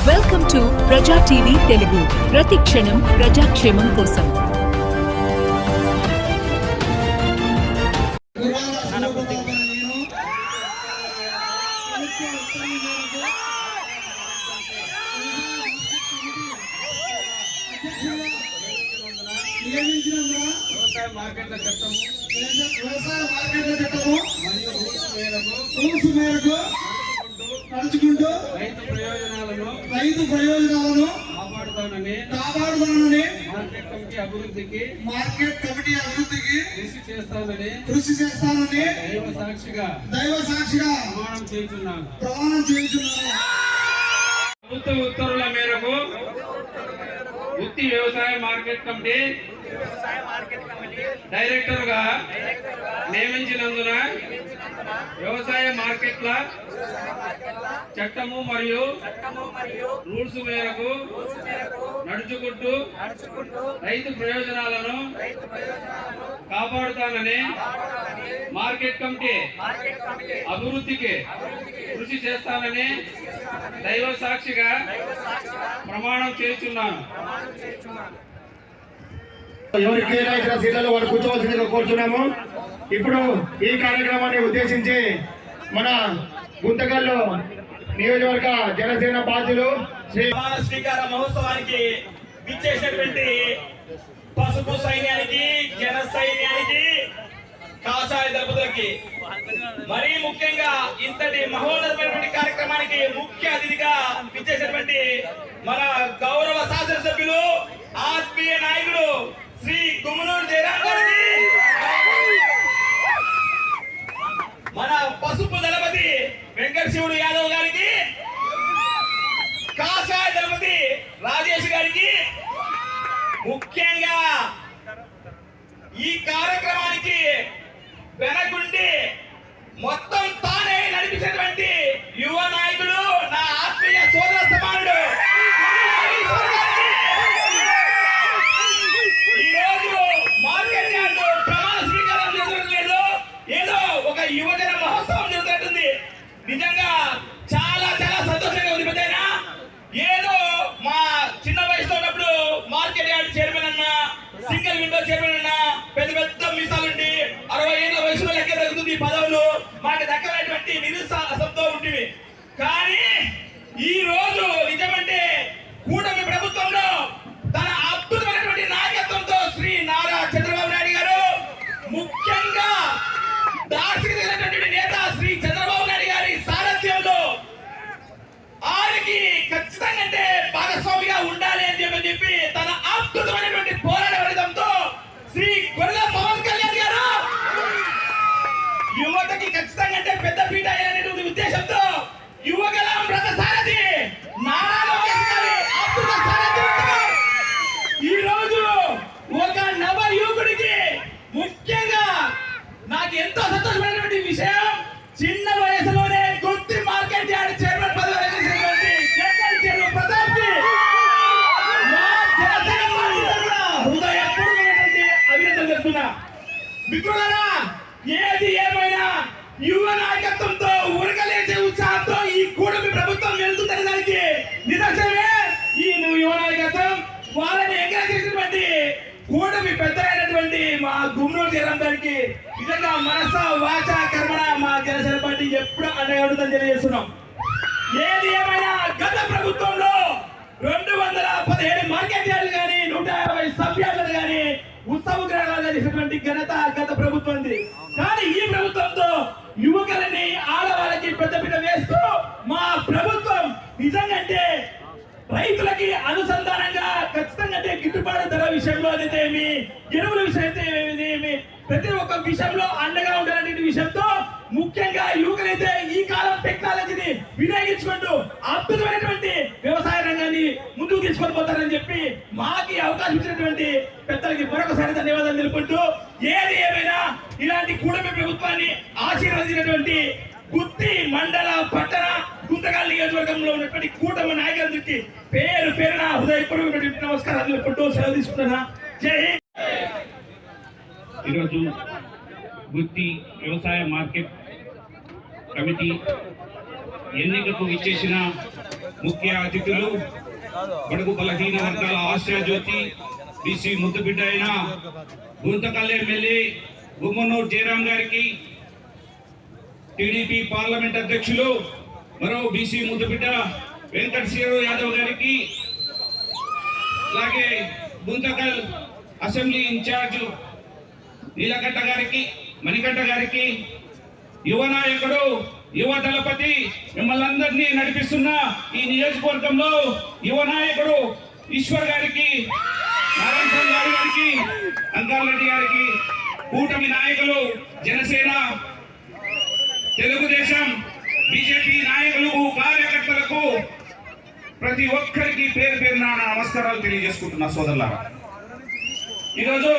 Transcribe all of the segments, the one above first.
Welcome to ప్రజా TV Telugu. ప్రతి క్షణం ప్రజాక్షేమం కోసం. వ్యవసాయ మార్కెట్ల చట్టము నడుచుకుంటూ రైతు ప్రయోజనాలను కాపాడుతానని మార్కెట్ కమిటీ అభివృద్ధికి కృషి చేస్తానని దైవ సాక్షిగా ప్రమాణం చేయుచున్నాను. ప్రభుత్వ ఉత్తర్వుల మేరకు గుత్తి వ్యవసాయ మార్కెట్ కమిటీ డైరెక్టర్ గా నియమించినందున వ్యవసాయ మార్కెట్ల చట్టము మరియు రూల్స్ మేరకు నడుచుకుంటూ రైతు ప్రయోజనాలను కాపాడుతానని మార్కెట్ కమిటీ అభివృద్ధికి కృషి చేస్తానని దైవ సాక్షిగా ప్రమాణం చేస్తున్నాను. ఎవరికైనా ఇతర సీట్లలో వాడు కూర్చోవలసిందిగా కోరుచున్నాము. ఇప్పుడు ఈ కార్యక్రమాన్ని ఉద్దేశించి మన గుంతకల్లో నియోజకవర్గ జనసేన బాధ్యులు ప్రమాణ స్వీకార మహోత్సవానికి విచ్చేసినటువంటి పసుపు సైన్యానికి, జన సైన్యానికి, కాషాయ దళపతులకి, మరీ ముఖ్యంగా ఇంతటి మహోన్నతమైనటువంటి కార్యక్రమానికి ముఖ్య అతిథిగా విచ్చేసినటువంటి మన గౌరవ శాసనసభ్యులు, ఆత్మీయ నాయకుడు శ్రీ గుమ్మనూరు జయరాం గారికి, మన పసుపు దళపతి వెంకట శివుడు యాదవ్ గారికి, కాషాయ దళపతి రాజేష్ గారికి, ముఖ్యంగా ఈ కార్యక్రమానికి వెనకుండి మొత్తం తానే నడిపించినటువంటి యువ నాయకుడు, నా ఆత్మీయ సోదర సమానుడు ఈరోజు మార్కెట్ యార్డ్ ప్రమాణ స్వీకారం జరుగుతుంది. ఏదో ఒక యువజన మహోత్సవం జరుగుతుంది. నిజంగా చాలా చాలా సంతోషంగా ఉంది. పెద్దయినా ఏదో మా చిన్న వయసులో ఉన్నప్పుడు మార్కెట్ యార్డ్ చైర్మన్ అన్నా, సింగిల్ విండో చైర్మన్ అన్నా, పెద్ద పెద్ద మీసాలుండి 60 ఏళ్ళ వయసులో లెక్క జరుగుతుంది పదవులు మాకు దక్కనటువంటి నిరుత్సాహంతో ఉంటుంది. కానీ ఈ రోజు నిజమంటే కూటమి ప్రభుత్వంలో తన అద్భుతమైనటువంటి నాయకత్వంతో శ్రీ నారా చంద్రబాబు నాయుడు గారు, ముఖ్యంగా దార్శనికమైనటువంటి నేత శ్రీ చంద్రబాబు నాయుడు గారి సారథ్యంలో ఆయనకి ఖచ్చితంగా అంటే భాగస్వామిగా ఉండాలి అని చెప్పి తన అద్భుతమైనటువంటి పోరాట ఫలితంతో శ్రీ గొల్ల పవన్ కళ్యాణ్ గారు యువతకి ఖచ్చితంగా అంటే పెద్ద పీట అయినటువంటి ఉద్దేశంతో యువగలం రథ సారథి నారా లోకేష్ గారి అద్భుత సారథ్యంతో ఈ రోజు ఒక నవ యువకుడికి, ముఖ్యంగా నాకు ఎంతో సంతోషమైనటువంటి విషయం, చిన్న వయసులోనే గుత్తి మార్కెట్ యార్డ్ చైర్మన్ పదవి అలంకరించినటువంటి జగన్ చెరువు ప్రతాప్ కి మా జనసేన పార్టీ తరఫున హృదయపూర్వకమైనటువంటి అభినందనలు చెప్తున్నా. మిత్రులారా, ఏది ఏమైనా యువ నాయకత్వంతో ఉరకలేసే ఉత్సాహంతో ఈ కూటమి ప్రభుత్వం వెళ్తుందనే దానికి నిదర్శనమే ఈ యువ నాయకత్వం. వాళ్ళని ఎంకరేజ్ చేసినటువంటి కూటమి పెద్దలైనటువంటి మా గుమ్మనూరు జయరాం గారికి నిజంగా మనస వాచ కర్మణ మా జనసేన పార్టీ ఎప్పుడు అండగా తెలియజేస్తున్నాం. ఏది ఏమైనా గత ప్రభుత్వంలో 217 మార్కెట్ యార్డులు కానీ 150 సబ్ యార్డులు కానీ ఉత్సవ గ్రహాలు చేసినటువంటి ఘనత గత ప్రభుత్వంది. కానీ ఈ ప్రభుత్వంతో యువకులని, ఆడవాళ్ళకి పెద్దపీట వేస్తూ మా ప్రభుత్వం నిజంగా అంటే రైతులకి అనుసంధానంగా ఖచ్చితంగా గిట్టుబాటు ధర విషయంలో అయితే ఏమి, ఎరువుల విషయం ఏమి, ప్రతి ఒక్క విషయంలో అండగా ఉండాలనే విషయంతో ముఖ్యంగా యువకులైతే ఈ కాలం టెక్నాలజీని వినియోగించుకుంటూ అద్భుతమైనటువంటి వ్యవసాయ రంగాన్ని ముందుకు తీసుకొని పోతారని చెప్పి మాకి అవకాశం ఇచ్చినటువంటి పెద్దలకి మరొకసారి ధన్యవాదాలు తెలుపుకుంటూ, ఏది ఏమైనా ఇలాంటి కూటమి ప్రభుత్వాన్ని ఆశీర్వదించినటువంటి గుత్తి మండల పట్టణ గుంతకల్ నియోజకవర్గంలో ఉన్నటువంటి కూటమి నాయకులందరికీ పేరు పేరున హృదయపూర్వకమైనటువంటి నమస్కారాలు తెలుపుకుంటూ సెలవు తీసుకుంటున్నా. జై హింద్. ఈరోజు గుత్తి వ్యవసాయ మార్కెట్ కమిటీ ఎన్నికకు ఇచ్చేసిన ముఖ్య అతిథులు, బడుగు బలహీన వర్గాల ఆశాజ్యోతి, బీసీ ముద్దుబిడ్డ అయిన గుంతకల్ ఎమ్మెల్యే గుమ్మనూరు జయరాం గారికి, టీడీపీ పార్లమెంట్ అధ్యక్షులు మరో బీసీ ముద్దుబిడ్డ వెంకటేశ్వర యాదవ్ గారికి, అలాగే గుంతకల్ అసెంబ్లీ ఇన్ఛార్జ్ నీలకంఠ గారికి, మణికంఠ గారికి, యువ నాయకుడు, యువ దళపతి, మిమ్మల్ని అందరినీ నడిపిస్తున్న ఈ నియోజకవర్గంలో యువ నాయకుడు ఈశ్వర్ గారికి, నారాయణ స్వామి గారికి, అంకాల్ రెడ్డి గారికి, కూటమి నాయకులు, జనసేన, తెలుగుదేశం, బీజేపీ నాయకులు, కార్యకర్తలకు ప్రతి ఒక్కరికి పేరు పేరున నా నమస్కారాలు తెలియజేసుకుంటున్నా సోదరులారా. ఈరోజు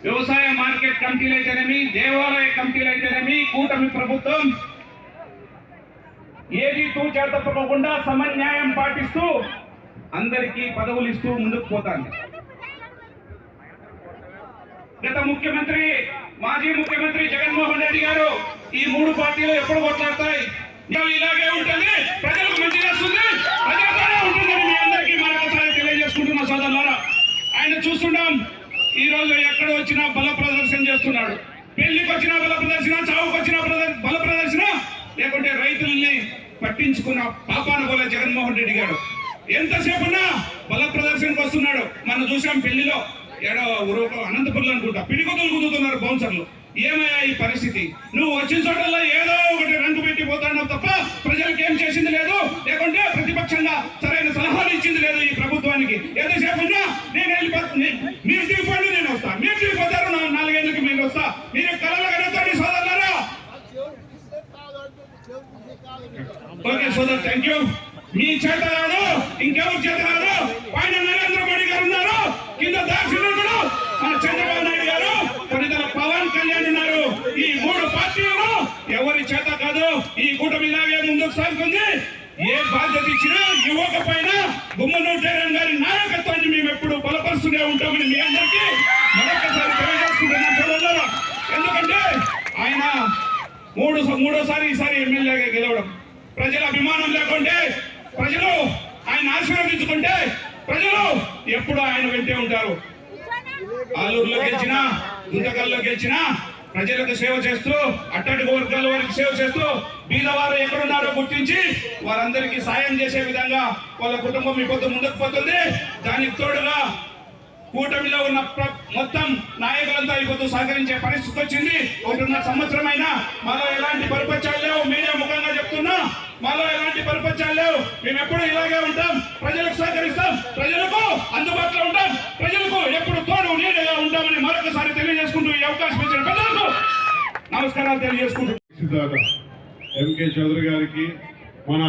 వ్యవసాయ మార్కెట్ కమిటీలు అయితేనేమి, దేవాలయ కమిటీలు అయితేనేమి, కూటమి ప్రభుత్వం ఏది తూచా తప్పకుండా సమన్యాయం పాటిస్తూ అందరికీ పదవులు ఇస్తూ ముందుకు పోతాంది. గత ముఖ్యమంత్రి, మాజీ ముఖ్యమంత్రి జగన్మోహన్ రెడ్డి గారు ఈ మూడు పార్టీలు ఎప్పుడు కొట్లాడతాయి, ఇలాగే ఉంటుంది, ప్రజలకు మంచి చేస్తుంది, ప్రజలతోనే ఉంటుందని మీ అందరికీ మరొకసారి తెలియజేసుకుంటున్న సోదరులారా. ఆయన చూస్తున్నాం, ఈ రోజు ఎక్కడ వచ్చినా బల ప్రదర్శన చేస్తున్నాడు. పెళ్లికి వచ్చిన బల ప్రదర్శన, చావుకు వచ్చిన బల ప్రదర్శన, లేకుంటే రైతుల్ని పట్టించుకున్న పాపాన పోలే జగన్మోహన్ రెడ్డి గారు. ఎంతసేపున్నా బల ప్రదర్శనకు వస్తున్నాడు. మనం చూసాం పెళ్లిలో, ఏడో అనంతపురంలో అనుకుంటా పిడికొతులు కుదుతున్నారు బౌన్సర్లు. ఏమయ్యా ఈ పరిస్థితి? నువ్వు వచ్చిన చోటల్లో ఏదో ఒకటి రంగు పెట్టి పోతాడు తప్ప ప్రజలకు ఏం చేసింది లేదు, లేకుంటే ప్రతిపక్షంగా సరైన సలహాలు ఇచ్చింది లేదు ఈ ప్రభుత్వానికి. ఎంతసేపు ఉన్నా నేను మీరు దిగిపోండి, నేను వస్తా, మీరు దిగిపోతారు, 4 ఏళ్ళకి మీరు వస్తా, మీరు కళల కనతోటి సోదరులారా. ఓకే సోదరు, థ్యాంక్ యూ. మీ చేత కాదు, ఇంకెవరి చేత కాదు. పైన నరేంద్ర మోడీ గారు ఉన్నారు, కింద దాక్షిణ్యుడు మన చంద్రబాబు నాయుడు గారు, కొన్నితల పవన్ కళ్యాణ్ ఉన్నారు. ఈ 3 పార్టీలు ఎవరి చేత కాదు. ఈ కూటమి ఇలాగే ముందుకు సాగుతుంది. ఏ బాధ్యత ఇచ్చినా యువక పైన గుమ్మనూరు జయరాం గారి నాయకత్వాన్ని మేము ఎప్పుడు బలపరుస్తూనే ఉంటామని మీ అందరికీ మరొకసారి తెలియజేసుకుంటున్నాం సోదరులారా. ఎందుకంటే ఆయన మూడోసారి ఈసారి ఎమ్మెల్యేగా గెలవడం, ప్రజల అభిమానం లేకుంటే, ప్రజలు ఆయన ఆశీర్వదించుకుంటే ప్రజలు ఎప్పుడు ఆయన వెంటే ఉంటారు. ఆలూరులో గెలిచినా, గుంతకల్లో గెలిచినా ప్రజలకు సేవ చేస్తూ, అట్టడుగు వర్గాల వారికి సేవ చేస్తూ, బీదవారు ఎక్కడున్నారో గుర్తించి వారందరికీ సాయం చేసే విధంగా వాళ్ళ కుటుంబం ఇప్పుడు ముందుకు పోతుంది. దానికి తోడుగా కూటమిలో ఉన్న మొత్తం నాయకులంతా ఇప్పుడు సహకరించే పరిస్థితి వచ్చింది. 1.5 సంవత్సరం అయినా మాలో ఎలాంటి పరిపత్యాలు లేవు. మీడియా ముఖంగా చెప్తున్నా, మాలో ఎలాంటి పరిపత్యాలు లేవు. మేము ఎప్పుడు ఇలాగే ఉంటాం, ప్రజలకు సహకరిస్తాం, ప్రజలకు అందుబాటులో ఉంటాం, ప్రజలకు ఎప్పుడు తోడు నీడగా ఉంటామని మరొకసారి తెలియజేసుకుంటూ ఈ అవకాశం ఇచ్చిన ప్రజలకు నమస్కారాలు తెలియజేసుకుంటూ ఎంకే చౌదరి గారికి, మన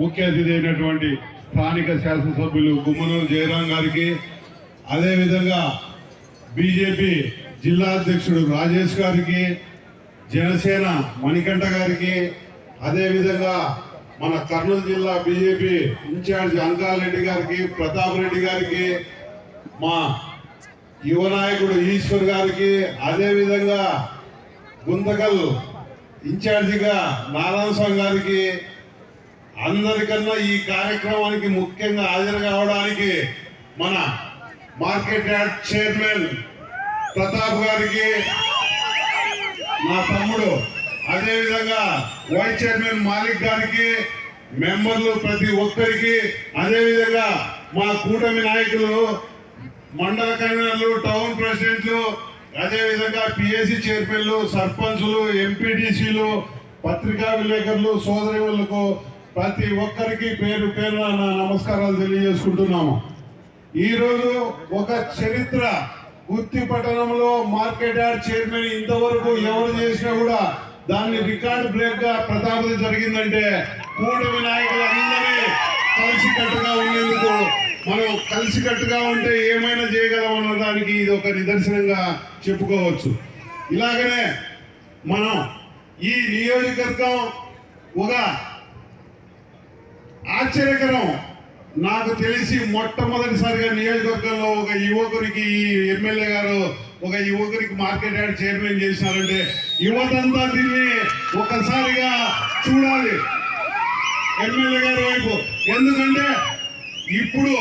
ముఖ్య అతిథి అయినటువంటి స్థానిక శాసనసభ్యులు గుమ్మనూరు జయరాం గారికి, అదేవిధంగా బీజేపీ జిల్లా అధ్యక్షుడు రాజేష్ గారికి, జనసేన మణికంఠ గారికి, అదేవిధంగా మన కర్నూలు జిల్లా బీజేపీ ఇన్ఛార్జ్ అంకాల్ రెడ్డి గారికి, ప్రతాప్ రెడ్డి గారికి, మా యువ నాయకుడు ఈశ్వర్ గారికి, అదేవిధంగా గుంతకల్ ఇన్ఛార్జిగా నారాయణ స్వామి గారికి, అందరికన్నా ఈ కార్యక్రమానికి ముఖ్యంగా హాజరు కావడానికి మన మార్కెట్ యార్డ్ చైర్మన్ ప్రతాప్ గారికి, నా తమ్ముడు, అదేవిధంగా వైస్ చైర్మన్ మాలిక్ గారికి, మెంబర్లు ప్రతి ఒక్కరికి, అదేవిధంగా మా కూటమి నాయకులు, మండల కన్వీనర్లు, టౌన్ ప్రెసిడెంట్లు, అదేవిధంగా పిఎస్సి చైర్మన్లు, సర్పంచులు, ఎంపీటీసీలు, పత్రికా విలేకరులు, సోదరులకు ప్రతి ఒక్కరికి పేరు పేరున నా నమస్కారాలు తెలియజేసుకుంటున్నాము. ఈరోజు ఒక చరిత్ర, గుత్తి పట్టణంలో మార్కెట్ యార్డ్ చైర్మన్ ఇంతవరకు ఎవరు చేసినా కూడా దాన్ని రికార్డ్ బ్రేక్ గా ప్రతాపం జరిగిందంటే కూటమి నాయకులందరినీ కలిసికట్టుగా ఉండేందుకు, మనం కలిసికట్టుగా ఉంటే ఏమైనా చేయగలం అన్నదానికి ఇది ఒక నిదర్శనంగా చెప్పుకోవచ్చు. ఇలాగనే మనం ఈ నియోజకవర్గం ఒక ఆశ్చర్యకరం, నాకు తెలిసి మొట్టమొదటిసారిగా నియోజకవర్గంలో ఒక యువకునికి ఈ ఎమ్మెల్యే గారు ఒక యువకునికి మార్కెట్ యార్డ్ చైర్మన్ చేసినారంటే యువతంతా దీన్ని ఒకసారిగా చూడాలి. ఎమ్మెల్యే గారి వైపు. ఎందుకంటే ఇప్పుడు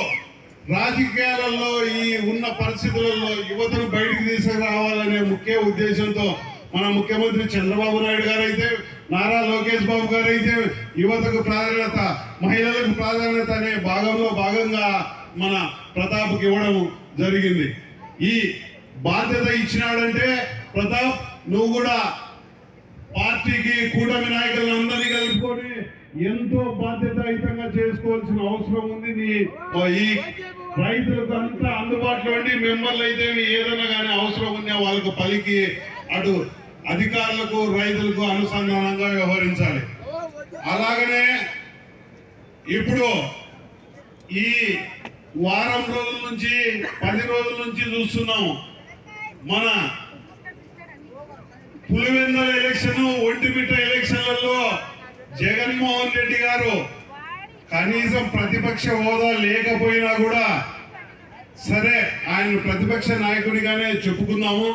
రాజకీయాలలో ఈ ఉన్న పరిస్థితులలో యువతను బయటికి తీసుకురావాలనే ముఖ్య ఉద్దేశంతో మన ముఖ్యమంత్రి చంద్రబాబు నాయుడు గారు అయితే, నారా లోకేష్ బాబు గారు అయితే యువతకు ప్రాధాన్యత, మహిళలకు ప్రాధాన్యత అనే భాగంగా మన ప్రతాప్కి ఇవ్వడం జరిగింది. ఈ బాధ్యత ఇచ్చినాడంటే ప్రతాప్, నువ్వు కూడా పార్టీకి కూటమి నాయకులందరినీ కలుపుకొని ఎంతో బాధ్యతాయుతంగా చేసుకోవాల్సిన అవసరం ఉంది. ఈ రైతులకు అంతా అందుబాటులో ఉండి మెంబర్లు అయితే ఏదైనా కానీ అవసరం ఉన్నా వాళ్ళకు పలికి అటు అధికారులకు రైతులకు అనుసంధానంగా వ్యవహరించాలి. అలాగనే ఇప్పుడు ఈ వారం రోజుల నుంచి 10 రోజుల నుంచి చూస్తున్నాం, మన పులివెందుల ఎలక్షన్, ఒంటిమిట్ట ఎలక్షన్లలో జగన్మోహన్ రెడ్డి గారు కనీసం ప్రతిపక్ష హోదా లేకపోయినా కూడా సరే ఆయన ప్రతిపక్ష నాయకుడిగానే చెప్పుకుందాము.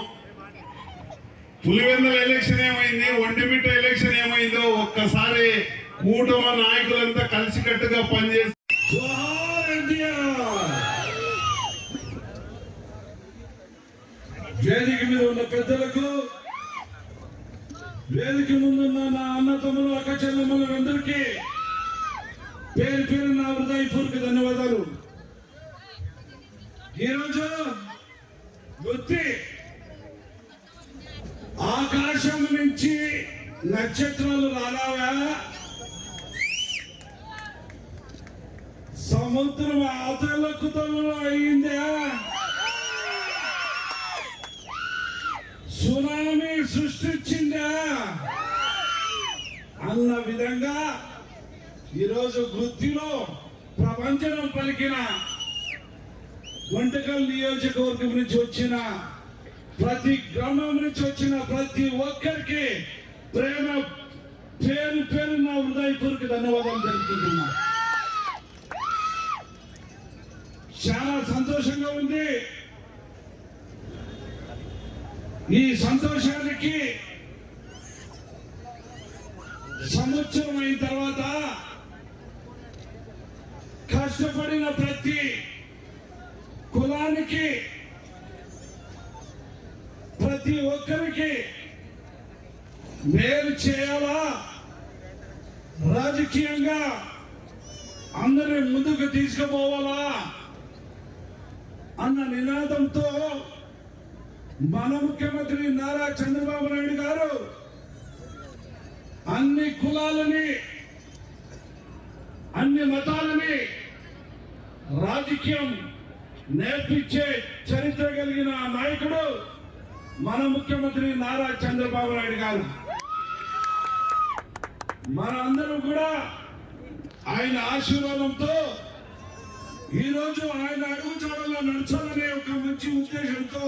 పులివెందుల ఎలక్షన్ ఏమైంది, ఒంటిమిట్ట ఎలక్షన్ ఏమైందో ఒక్కసారి కూటమి నాయకులంతా కలిసికట్టుగా పనిచేసి వేదిక మీద ఉన్న పెద్దలకు, వేదిక ముందున్న నా అన్నతమ్ములు, అక్క చెల్లెమ్మలందరికీ పేరు పేరు నా హృదయపూర్వక ధన్యవాదాలు. ఈరోజు గుత్తి ఆకాశం నుంచి నక్షత్రాలు రాలావా, సముద్రం ఆతలకుతలు అయిందా, సునామీ సృష్టించిందా అన్న విధంగా ఈరోజు గుత్తిలో ప్రపంచం పలికిన గుంటకల్ నియోజకవర్గం నుంచి వచ్చిన ప్రతి గ్రామం నుంచి వచ్చిన ప్రతి ఒక్కరికి ప్రేమ పేరు పేరు నా హృదయపూర్వక ధన్యవాదాలు తెలుపుకుంటున్నా. చాలా సంతోషంగా ఉంది. ఈ సంతోషానికి సంవత్సరం అయిన తర్వాత కష్టపడిన ప్రతి కులానికి, ప్రతి ఒక్కరికి మేలు చేయాలా, రాజకీయంగా అందరిని ముందుకు తీసుకుపోవాలా అన్న నినాదంతో మన ముఖ్యమంత్రి నారా చంద్రబాబు నాయుడు గారు అన్ని కులాలని, అన్ని మతాలని రాజకీయం నేర్పించే చరిత్ర కలిగిన నాయకుడు మన ముఖ్యమంత్రి నారా చంద్రబాబు నాయుడు గారు. మన అందరూ కూడా ఆయన ఆశీర్వాదంతో ఈరోజు ఆయన అడుగుజాడల్లో నడచాలనే ఒక మంచి ఉద్దేశంతో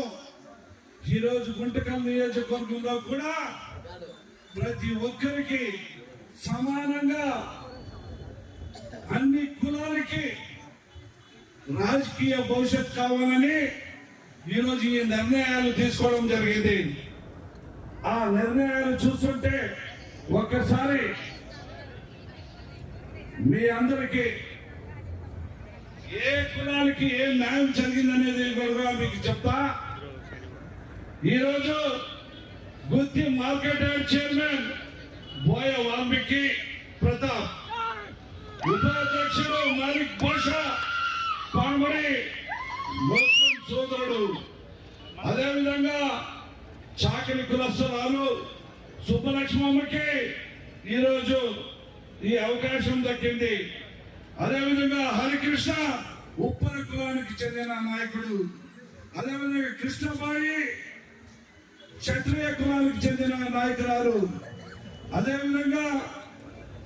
ఈరోజు గుంటకల్ నియోజకవర్గంలో కూడా ప్రతి ఒక్కరికి సమానంగా అన్ని కులాలకి రాజకీయ భవిష్యత్ కావాలని ఈరోజు ఈ నిర్ణయాలు తీసుకోవడం జరిగింది. ఆ నిర్ణయాలు చూస్తుంటే ఒక్కసారి మీ అందరికీ ఏ కులాలకి ఏ న్యాయం జరిగిందనేది కూడా మీకు చెప్తా. ఈరోజు గుత్తి మార్కెట్ యార్డ్ చైర్మన్ బోయ వాల్మీకి ప్రతాప్, ఉపాధ్యక్షుడు మాలిక్ బాషా పామడి ముస్లిం సోదరుడు, అదేవిధంగా చాకలి కులస్తురాలు సుబ్బలక్ష్మమ్మకి ఈరోజు ఈ అవకాశం దక్కింది. అదేవిధంగా హరికృష్ణ ఉప్పర కులానికి చెందిన నాయకుడు, అదేవిధంగా కృష్ణబాయి క్షత్రియ కులానికి చెందిన నాయకురాలు, అదేవిధంగా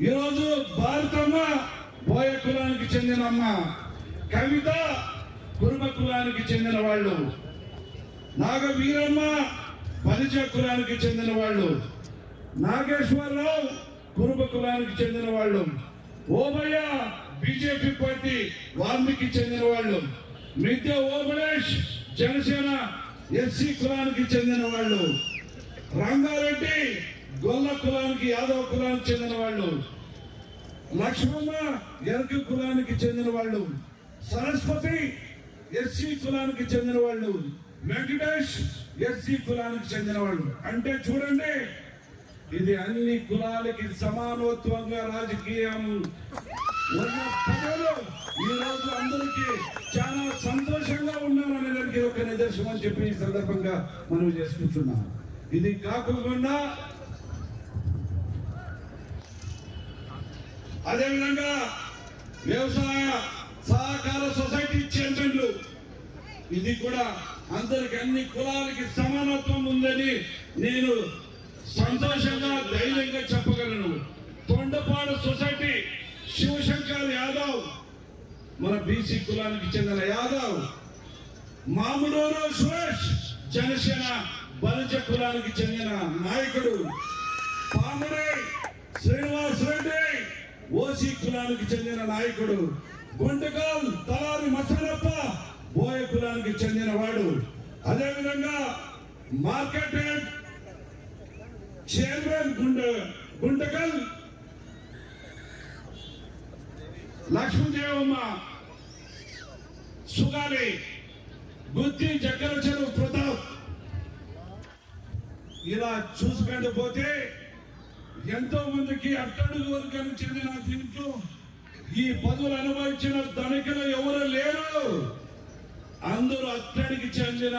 ఈరోజు భారతమ్మ బోయ కులానికి చెందిన అమ్మ, కవిత కురుమ కులానికి చెందిన వాళ్ళు, నాగవీరమ్మ పరిచ కులానికి చెందిన వాళ్ళు, నాగేశ్వరరావు కురుమ కులానికి చెందిన వాళ్ళు, ఓబయ్య బీజేపీ పార్టీ వాల్మీకి చెందిన వాళ్ళు, మిద్దె ఓబళేష్ జనసేన ఎస్సీ కులానికి చెందిన వాళ్ళు, రంగారెడ్డి గొల్ల కులానికి యాదవ్ కులానికి చెందిన వాళ్ళు, లక్ష్మమ్మ ఎరుక కులానికి చెందిన వాళ్ళు, సరస్వతి ఎస్సీ కులానికి చెందిన వాళ్ళు, వెంకటేష్ ఎస్సీ కులానికి చెందిన వాళ్ళు. అంటే చూడండి, ఇది అన్ని కులాలకి సమానత్వంగా రాజకీయం ఉన్న ప్రజలు ఈ రోజు అందరికీ చాలా సంతోషంగా ఉన్నారనే దానికి ఒక నిదర్శనం అని చెప్పి ఈ సందర్భంగా మనం చేసుకుంటున్నాం. ఇది కాకుండా అదేవిధంగా వ్యవసాయ సహకార సొసైటీ చైర్మన్లు, ఇది కూడా అందరికి అన్ని కులాలకి సమానత్వం ఉందని నేను సంతోషంగా ధైర్యంగా చెప్పగలను. తొండపాడు సొసైటీ శివశంకర్ యాదవ్ మన బీసీ కులానికి చెందిన యాదవ్, మాముడూరు సురేష్ జనసేన బలిజ కులానికి చెందిన నాయకుడు, పాముడి శ్రీనివాస్ రెడ్డి ఓసీ కులానికి చెందిన నాయకుడు, గుంటకల్ తలారి మసనప్ప బోయ కులానికి చెందిన వాడు, అదేవిధంగా మార్కెట్ చైర్మన్ గుంటకల్ లక్ష్మీదేవమ్మ సుగాలి, గుత్తి చక్కెర చెరువు ప్రతాప్. ఇలా చూసుకుంటూ పోతే ఎంతో మందికి అట్టడుగు వర్గానికి చెందిన దీంట్లో ఈ పదవులు అనుభవించిన ధనికులు ఎవరు లేరు. అందరూ అట్టడికి చెందిన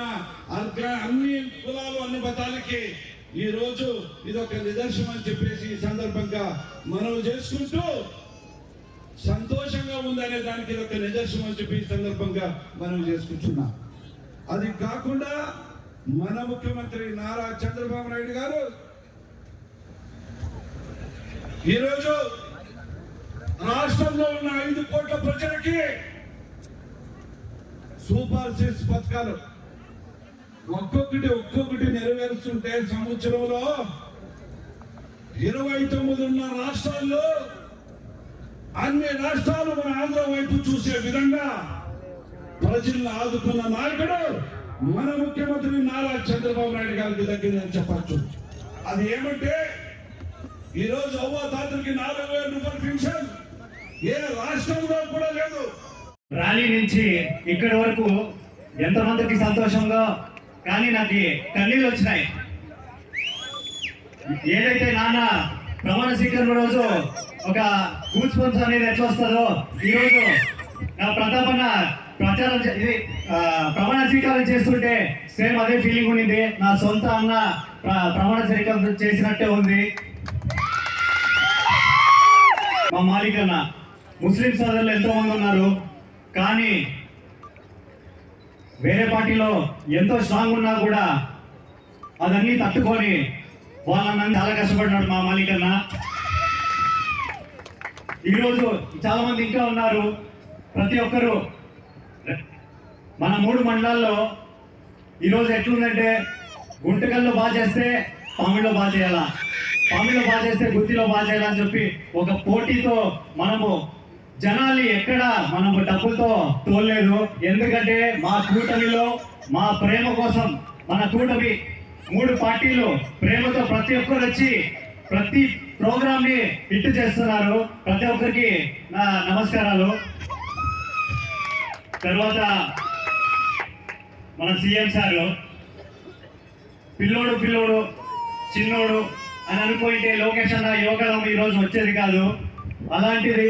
అన్ని కులాలు అన్ని మతాలకి ఈ రోజు ఇదొక నిదర్శనం అని చెప్పేసి ఈ సందర్భంగా మనం చేసుకుంటూ సంతోషంగా ఉందనే దానికి ఇదొక నిదర్శనం అని చెప్పి ఈ సందర్భంగా మనం చేసుకుంటున్నాం. అది కాకుండా మన ముఖ్యమంత్రి నారా చంద్రబాబు నాయుడు గారు ఈరోజు రాష్ట్రంలో ఉన్న 5 కోట్ల ప్రజలకి సూపర్ సిక్స్ పథకాలు ఒక్కొక్కటి నెరవేరుస్తుంటే సంవత్సరంలో 29 ఉన్న రాష్ట్రాల్లో అన్ని రాష్ట్రాలు మన ఆంధ్ర వైపు చూసే విధంగా ప్రజలను ఆదుకున్న నాయకుడు మన ముఖ్యమంత్రి నారా చంద్రబాబు నాయుడు గారికి దగ్గర నేను చెప్పచ్చు. అది ఏమంటే ఈరోజు అవ్వాతాతలకి 4,000 రూపాయల పెన్షన్ ఏ రాష్ట్రంలో కూడా లేదు. ర్యాలీ నుంచి ఇక్కడి వరకు ఎంతమందికి సంతోషంగా, కానీ నాకు కన్నీళ్ళు వచ్చినాయి. ఏదైతే నాన్న ప్రమాణ స్వీకరణ రోజు ఒక గూస్ పంప్స్ అనేది ఎట్లా వస్తుందో ఈరోజు నా ప్రతాపన్న ప్రమాణ స్వీకారం చేస్తుంటే సేమ్ అదే ఫీలింగ్ ఉండింది. నా సొంత అన్న ప్రమాణ స్వీకారం చేసినట్టే ఉంది. మా మాలిక్ అన్న, ముస్లిం సోదరులు ఎంతో మంది ఉన్నారు, కానీ వేరే పార్టీలో ఎంతో స్ట్రాంగ్ ఉన్నా కూడా అదన్నీ తట్టుకొని వాళ్ళని చాలా కష్టపడినాడు మా మాలిక్ అన్న. ఈరోజు చాలా మంది ఇంకా ఉన్నారు. ప్రతి ఒక్కరు మన 3 మండలాల్లో ఈరోజు ఎట్లుందంటే గుంటకల్లో బాగా చేస్తే పామిడిలో బాగా చేయాలా, పామిడిలో బాగా చేస్తే గుత్తిలో బాగా చేయాలని చెప్పి ఒక పోటీతో మనము జనాల్ని ఎక్కడ మనము డబ్బులతో తోలలేదు. ఎందుకంటే మా కూటమిలో మా ప్రేమ కోసం మన కూటమి 3 పార్టీలు ప్రేమతో ప్రతి ఒక్కరు వచ్చి ప్రతి ప్రోగ్రామ్ ని హిట్ చేస్తున్నారు. ప్రతి ఒక్కరికి నా నమస్కారాలు. తర్వాత మన సీఎం సార్ పిల్లోడు చిన్నోడు అని అనుకుంటే లోకేష్ అన్న యోగం ఈ రోజు వచ్చేది కాదు. అలాంటిది